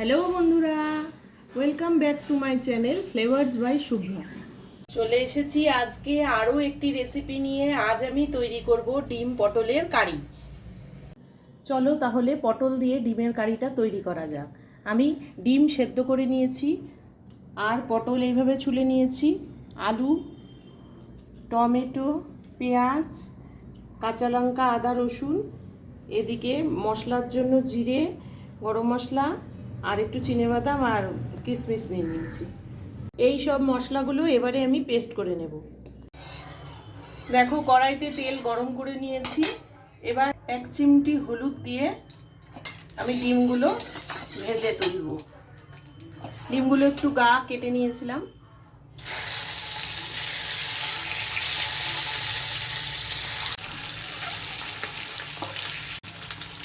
Hello বন্ধুরা, welcome back to my channel flavours by Shubhra. চলে এসেছি আজকে আরও একটি রেসিপি নিয়ে। আজ আমি তৈরি করব ডিম পটলের কারি। চলো তাহলে পটল দিয়ে ডিমের কারিটা তৈরি করা যাক। আমি ডিম সেদ্ধ করে নিয়েছি আর পটল এইভাবে ছুলে নিয়েছি। আলু, টমেটো, পেঁয়াজ, কাঁচা লঙ্কা, আদা, রসুন, এদিকে মশলার জন্য জিরে, গরম মশলা আর একটু চিনেবাদাম আর কিশমিশ নিয়ে নিয়েছি। এই সব মশলাগুলো এবারে আমি পেস্ট করে নেব। দেখো কড়াইতে তেল গরম করে নিয়েছি। এবার 1 চিমটি হলুদ দিয়ে আমি ডিমগুলো ভেজে তুলব। ডিমগুলো একটু গা কেটে নিয়েছিলাম।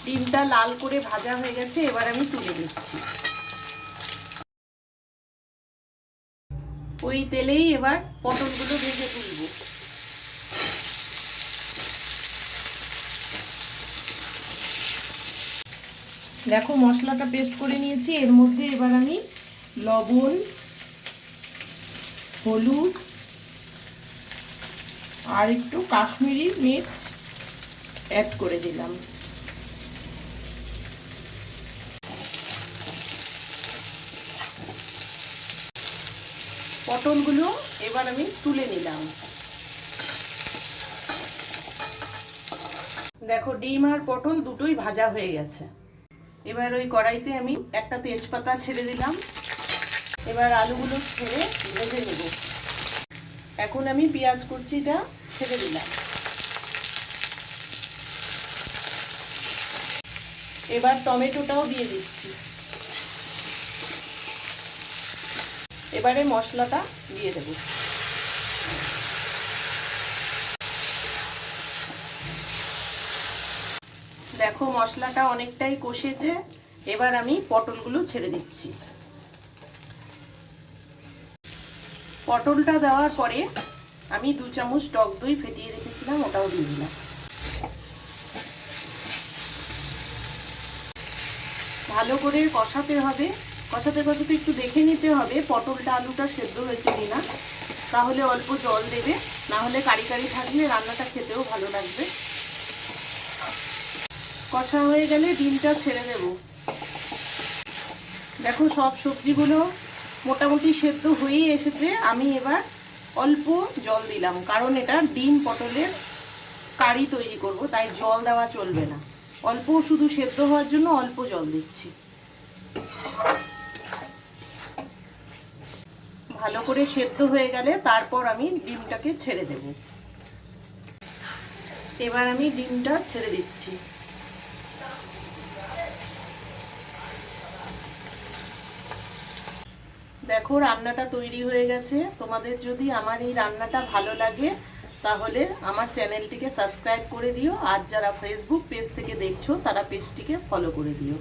ডিমটা লাল করে ভাজা হয়ে গেছে, এবার আমি তুলে দিচ্ছি। ওই তেলেই এবার পটলগুলো ভেজে তুলব। দেখো মশলাটা পেস্ট করে নিয়েছি। এর মধ্যে এবার আমি লবণ, হলুদ আর একটু কাশ্মীরি মির্চ অ্যাড করে দিলাম। পটলগুলো এবার আমি তুলে নিলাম। দেখো ডিম আর পটল দুটোই ভাজা হয়ে গেছে। এবার ওই কড়াইতে আমি একটা তেজপাতা ছেড়ে দিলাম। এবার আলুগুলো ছেড়ে ভেজে নেব। এখন আমি পেঁয়াজ কুচিটা ছেড়ে দিলাম। এবার টমেটোটাও দিয়ে দিচ্ছি। এবারে মশলাটা দিয়ে দেব। দেখো মশলাটা অনেকটাই কষেছে। এবার আমি পটলগুলো ছেড়ে দিচ্ছি। পটলটা দেওয়ার পরে আমি 2 চামচ টক দই ফেটিয়ে রেখেছিলাম, ওটাও দিয়ে দিলাম। ভালো করে কষাতে হবে। কষাতে কষাতে একটু দেখে নিতে হবে পটলটা আলুটা সেদ্ধ হয়েছে কিনা। তাহলে অল্প জল দেবে, না হলে কারি কারি থাকলে রান্নাটা খেতেও ভালো লাগবে। কষা হয়ে গেলে ডিমটা ছেড়ে দেব। দেখো সব সবজিগুলো মোটামুটি সেদ্ধ হয়েই এসেছে। আমি এবার অল্প জল দিলাম, কারণ এটা ডিম পটলের কারি তৈরি করব, তাই জল দেওয়া চলবে না। অল্প শুধু সেদ্ধ হওয়ার জন্য অল্প জল দিচ্ছি। ভালো করে সেদ্ধ হয়ে গেলে তারপর আমি ডিমটাকে ছেড়ে দেব। এবার আমি ডিমটা ছেড়ে দিচ্ছি। দেখো রান্নাটা তৈরি হয়ে গেছে। তোমাদের যদি আমার এই রান্নাটা ভালো লাগে তাহলে আমার চ্যানেলটিকে সাবস্ক্রাইব করে দিও, আর যারা ফেসবুক পেজ থেকে দেখছো তারা পেজটিকে ফলো করে দিও।